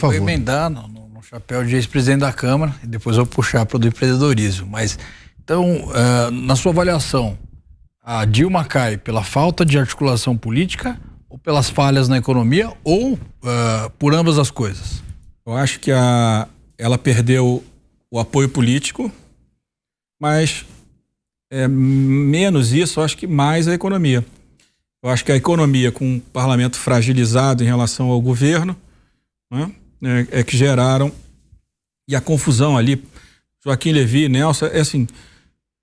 Vou emendar no chapéu de ex-presidente da Câmara e depois eu vou puxar para o do empreendedorismo. Mas, então, na sua avaliação, a Dilma cai pela falta de articulação política ou pelas falhas na economia ou por ambas as coisas? Eu acho que ela perdeu o apoio político, mas menos isso, eu acho que mais a economia. Eu acho que a economia, com o parlamento fragilizado em relação ao governo, né, que geraram, e a confusão ali, Joaquim Levy, Nelson, assim,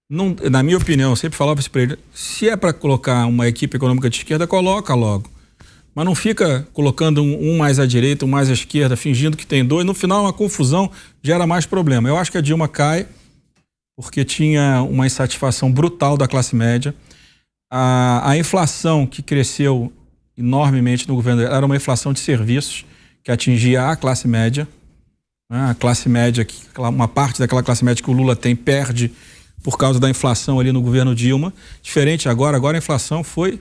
não, na minha opinião, eu sempre falava isso para ele, se é para colocar uma equipe econômica de esquerda, coloca logo. Mas não fica colocando um mais à direita, um mais à esquerda, fingindo que tem dois. No final, uma confusão gera mais problema. Eu acho que a Dilma cai porque tinha uma insatisfação brutal da classe média. A inflação que cresceu enormemente no governo era uma inflação de serviços que atingia a classe média. A classe média, uma parte daquela classe média que o Lula tem, perde por causa da inflação ali no governo Dilma. Diferente agora a inflação foi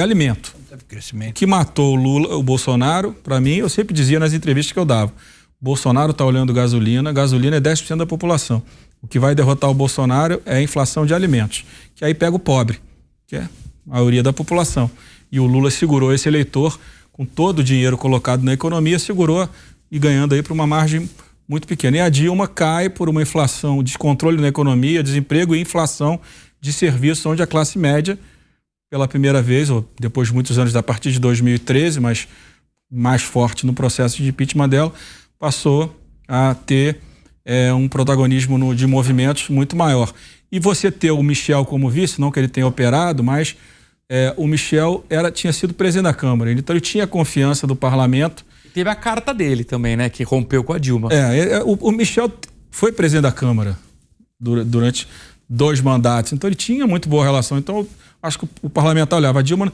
alimento. O que matou o Bolsonaro, para mim, eu sempre dizia nas entrevistas que eu dava, Bolsonaro está olhando gasolina é 10% da população. O que vai derrotar o Bolsonaro é a inflação de alimentos, que aí pega o pobre, que é a maioria da população. E o Lula segurou esse eleitor com todo o dinheiro colocado na economia, segurou e ganhando aí para uma margem muito pequena. E a Dilma cai por uma inflação, descontrole na economia, desemprego e inflação de serviços, onde a classe média, pela primeira vez, ou depois de muitos anos, a partir de 2013, mas mais forte no processo de impeachment dela, passou a ter um protagonismo de movimentos muito maior. E você ter o Michel como vice, não que ele tenha operado, mas o Michel tinha sido presidente da Câmara, então ele tinha confiança do parlamento. Teve a carta dele também, né, que rompeu com a Dilma. O Michel foi presidente da Câmara durante 2 mandatos, então ele tinha muito boa relação. Então acho que o parlamentar olhava a Dilma,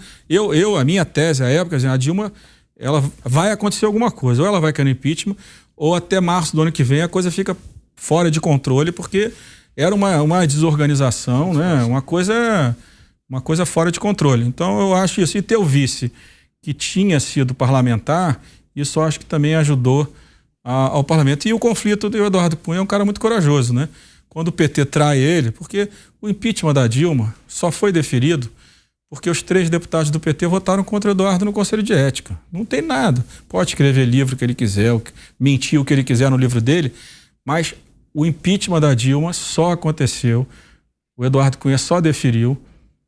a minha tese à época, a Dilma, ela vai acontecer alguma coisa, ou ela vai cair no impeachment, ou até março do ano que vem a coisa fica fora de controle, porque era uma desorganização, né? Uma coisa fora de controle. Então eu acho isso. E ter o vice que tinha sido parlamentar, isso eu acho que também ajudou ao parlamento. E o conflito do Eduardo Cunha é um cara muito corajoso, né? Quando o PT trai ele, porque o impeachment da Dilma só foi deferido porque os 3 deputados do PT votaram contra o Eduardo no Conselho de Ética. Não tem nada. Pode escrever livro que ele quiser, mentir o que ele quiser no livro dele, mas o impeachment da Dilma só aconteceu, o Eduardo Cunha só deferiu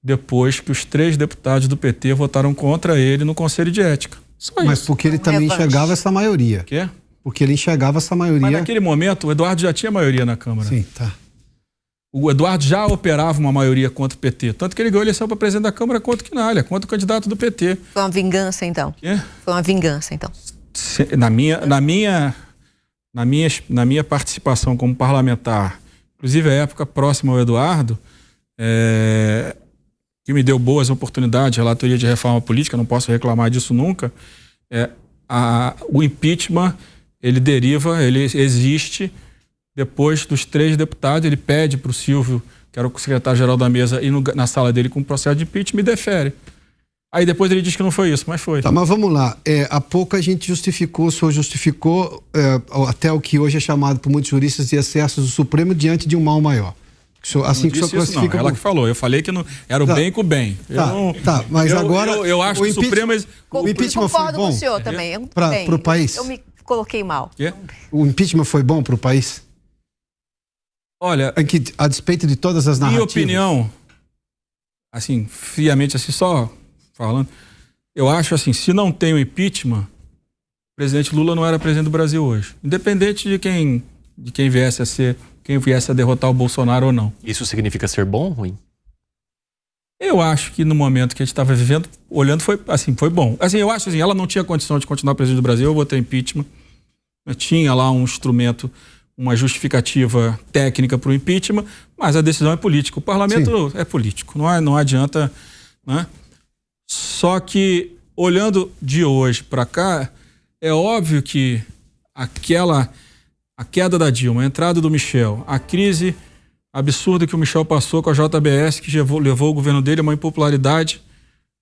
depois que os 3 deputados do PT votaram contra ele no Conselho de Ética. Só mas isso. Porque ele também enxergava essa maioria. Quê? Porque ele enxergava essa maioria. Mas naquele momento o Eduardo já tinha maioria na Câmara. Sim, tá. O Eduardo já operava uma maioria contra o PT. Tanto que ele ganhou a eleição para presidente da Câmara contra o Quinalha, contra o candidato do PT. Foi uma vingança, então? Quê? Foi uma vingança, então? Na minha participação como parlamentar, inclusive a época próxima ao Eduardo, que me deu boas oportunidades, relatoria de reforma política, não posso reclamar disso nunca, o impeachment, ele existe depois dos 3 deputados, ele pede para o Silvio, que era o secretário-geral da mesa, ir na sala dele com o processo de impeachment e defere. Aí depois ele diz que não foi isso, mas foi. Tá, mas vamos lá. Há pouco a gente justificou até o que hoje é chamado por muitos juristas de excessos do Supremo diante de um mal maior. Assim que o senhor classifica. Não, ela que falou. Eu falei que não era o bem com o bem. Mas agora eu acho que o Supremo. O impeachment foi bom com o senhor também. Para o país? Eu me coloquei mal. Quê? O impeachment foi bom para o país? Olha, a despeito de todas as narrativas. Minha opinião, assim, friamente, assim, só falando, eu acho assim, se não tem o impeachment, o presidente Lula não era presidente do Brasil hoje. Independente de quem viesse a derrotar o Bolsonaro ou não. Isso significa ser bom ou ruim? Eu acho que no momento que a gente estava vivendo, olhando, foi bom. Assim, eu acho assim, ela não tinha condição de continuar presidente do Brasil, eu votei impeachment. Eu tinha lá um instrumento, uma justificativa técnica para o impeachment, mas a decisão é política. O parlamento é político, não adianta, né? Só que, olhando de hoje para cá, é óbvio que a queda da Dilma, a entrada do Michel, a crise absurda que o Michel passou com a JBS, que levou o governo dele a uma impopularidade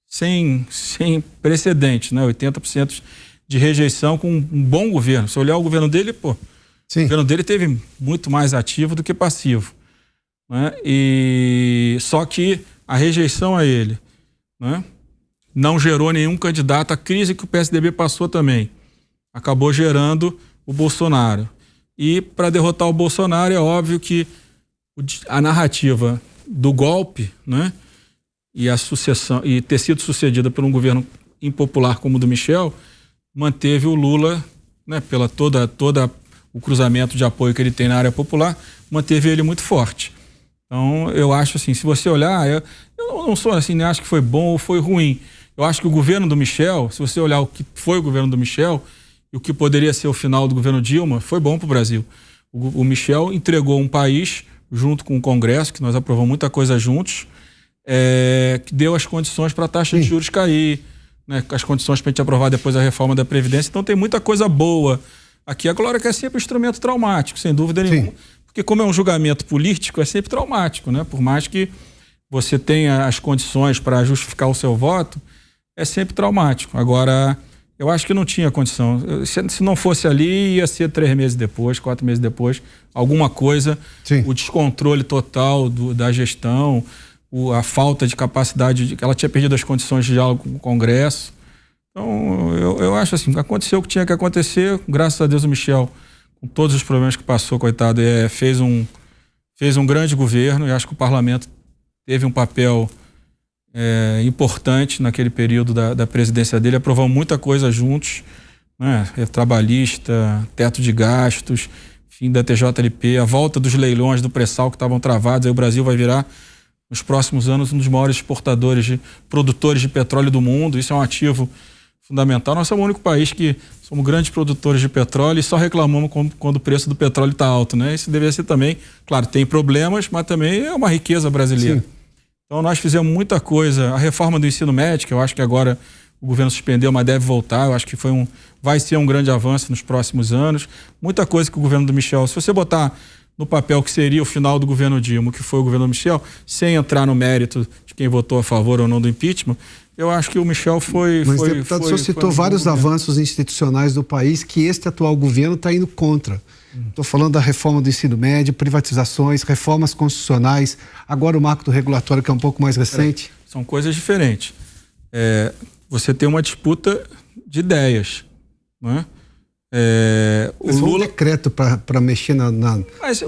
sem precedentes, né? 80% de rejeição com um bom governo. Se olhar o governo dele, o governo dele teve muito mais ativo do que passivo, né? E só que a rejeição a ele, né, não gerou nenhum candidato. A crise que o PSDB passou também acabou gerando o Bolsonaro. E para derrotar o Bolsonaro é óbvio que a narrativa do golpe, né, e a sucessão, e ter sido sucedida por um governo impopular como o do Michel, manteve o Lula, né, pela toda o cruzamento de apoio que ele tem na área popular, manteve ele muito forte. Então, eu acho assim, se você olhar, eu não sou assim, nem acho que foi bom ou foi ruim. Eu acho que o governo do Michel, se você olhar o que foi o governo do Michel e o que poderia ser o final do governo Dilma, foi bom para o Brasil. O Michel entregou um país, junto com o Congresso, que nós aprovamos muita coisa juntos, que deu as condições para a taxa de juros cair, né, as condições para a gente aprovar depois a reforma da Previdência. Então tem muita coisa boa aqui. Agora que é sempre um instrumento traumático, sem dúvida nenhuma. Porque como é um julgamento político, é sempre traumático, né? Por mais que você tenha as condições para justificar o seu voto, é sempre traumático. Agora, eu acho que não tinha condição. Se não fosse ali, ia ser 3 meses depois, 4 meses depois, alguma coisa, o descontrole total da gestão, a falta de capacidade, ela tinha perdido as condições de diálogo com o Congresso. Então, eu acho assim, aconteceu o que tinha que acontecer. Graças a Deus o Michel, com todos os problemas que passou, coitado, fez um grande governo, e acho que o parlamento teve um papel importante naquele período da presidência dele. Aprovamos muita coisa juntos, né? Trabalhista, teto de gastos, fim da TJLP, a volta dos leilões do pré-sal que estavam travados. Aí o Brasil vai virar, nos próximos anos, um dos maiores exportadores, produtores de petróleo do mundo. Isso é um ativo fundamental. Nós somos o único país que somos grandes produtores de petróleo e só reclamamos quando o preço do petróleo está alto, né? Isso deveria ser também, claro, tem problemas, mas também é uma riqueza brasileira. Então nós fizemos muita coisa. A reforma do ensino médio, que eu acho que agora o governo suspendeu, mas deve voltar. Eu acho que vai ser um grande avanço nos próximos anos. Muita coisa que o governo do Michel, se você botar no papel que seria o final do governo Dilma, que foi o governo do Michel, sem entrar no mérito de quem votou a favor ou não do impeachment, eu acho que o Michel foi... Mas, deputado, o senhor citou vários avanços institucionais do país que este atual governo está indo contra. Estou falando da reforma do ensino médio, privatizações, reformas constitucionais, agora o marco do regulatório, que é um pouco mais recente. São coisas diferentes. Você tem uma disputa de ideias, não é? O Lula... um decreto para mexer na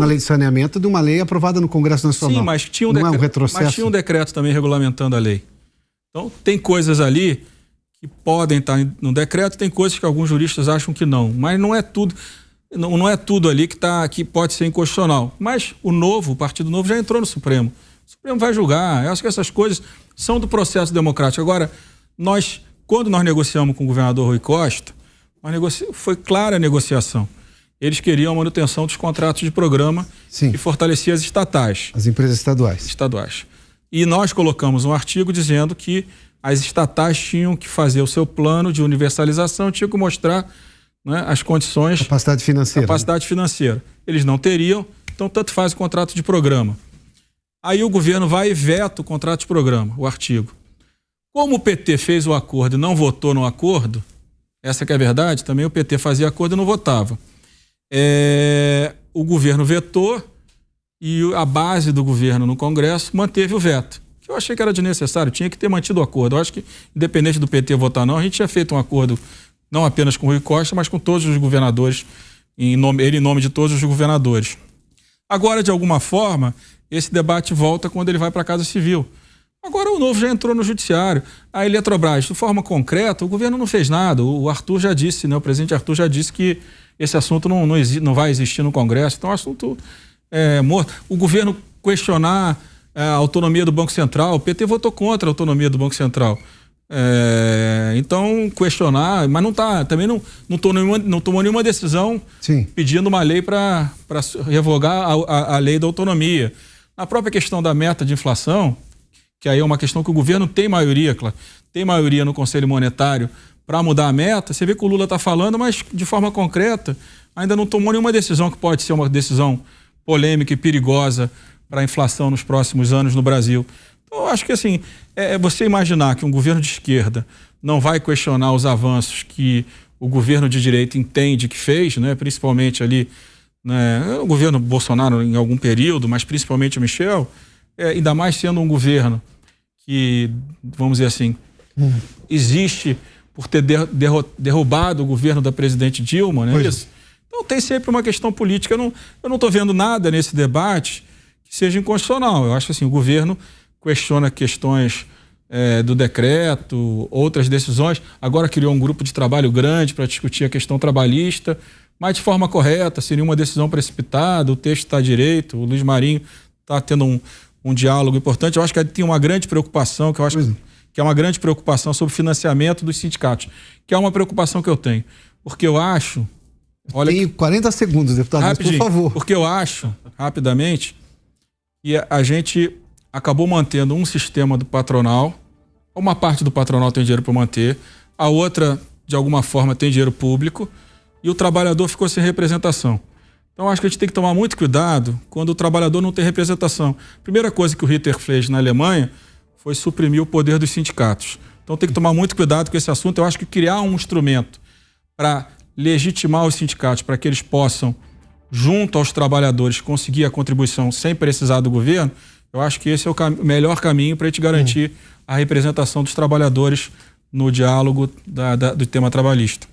lei de saneamento de uma lei aprovada no Congresso Nacional. Sim, mas tinha um retrocesso. Mas tinha um decreto também regulamentando a lei. Então, tem coisas ali que podem estar no decreto, tem coisas que alguns juristas acham que não. Mas não é tudo, não é tudo ali que pode ser inconstitucional. Mas o Partido Novo já entrou no Supremo. O Supremo vai julgar. Eu acho que essas coisas são do processo democrático. Agora, quando nós negociamos com o governador Rui Costa, foi clara a negociação. Eles queriam a manutenção dos contratos de programa e fortalecer as estatais. As empresas estaduais. E nós colocamos um artigo dizendo que as estatais tinham que fazer o seu plano de universalização, tinham que mostrar, né, as condições... Capacidade financeira. Eles não teriam, então tanto faz o contrato de programa. Aí o governo vai e veta o contrato de programa, o artigo. Como o PT fez o acordo e não votou no acordo, essa que é a verdade, também o PT fazia acordo e não votava. O governo vetou e a base do governo no Congresso manteve o veto, que eu achei que era desnecessário, tinha que ter mantido o acordo. Eu acho que, independente do PT votar não, a gente tinha feito um acordo não apenas com o Rui Costa, mas com todos os governadores, em nome de todos os governadores. Agora, de alguma forma, esse debate volta quando ele vai para a Casa Civil. Agora o Novo já entrou no Judiciário. A Eletrobras, de forma concreta, o governo não fez nada. O Arthur já disse, né? O presidente Arthur já disse que esse assunto não vai existir no Congresso. Então o assunto é morto. O governo questionar a autonomia do Banco Central, o PT votou contra a autonomia do Banco Central. Então, questionar, mas também não tomou nenhuma decisão pedindo uma lei para revogar a lei da autonomia. Na própria questão da meta de inflação, que aí é uma questão que o governo tem maioria, claro, tem maioria no Conselho Monetário para mudar a meta. Você vê que o Lula está falando, mas de forma concreta ainda não tomou nenhuma decisão que pode ser uma decisão polêmica e perigosa para a inflação nos próximos anos no Brasil. Então, eu acho que assim, você imaginar que um governo de esquerda não vai questionar os avanços que o governo de direita entende que fez, né, principalmente ali, né, o governo Bolsonaro em algum período, mas principalmente o Michel, ainda mais sendo um governo que, vamos dizer assim, existe por ter derrubado o governo da presidente Dilma, né? Isso. Então tem sempre uma questão política. Eu não estou vendo nada nesse debate que seja inconstitucional. Eu acho que assim, o governo questiona questões do decreto, outras decisões. Agora criou um grupo de trabalho grande para discutir a questão trabalhista, mas de forma correta, seria uma decisão precipitada, o texto está direito, o Luiz Marinho está tendo um diálogo importante. Eu acho que tem uma grande preocupação, que eu acho que é uma grande preocupação sobre o financiamento dos sindicatos, que é uma preocupação que eu tenho. Porque eu acho... Tenho 40 segundos, deputado, por favor. Porque eu acho, rapidamente, que a gente acabou mantendo um sistema do patronal, uma parte do patronal tem dinheiro para manter, a outra, de alguma forma, tem dinheiro público, e o trabalhador ficou sem representação. Então, acho que a gente tem que tomar muito cuidado quando o trabalhador não tem representação. A primeira coisa que o Hitler fez na Alemanha foi suprimir o poder dos sindicatos. Então, tem que tomar muito cuidado com esse assunto. Eu acho que criar um instrumento para legitimar os sindicatos, para que eles possam, junto aos trabalhadores, conseguir a contribuição sem precisar do governo, eu acho que esse é o melhor caminho para a gente garantir a representação dos trabalhadores no diálogo do tema trabalhista.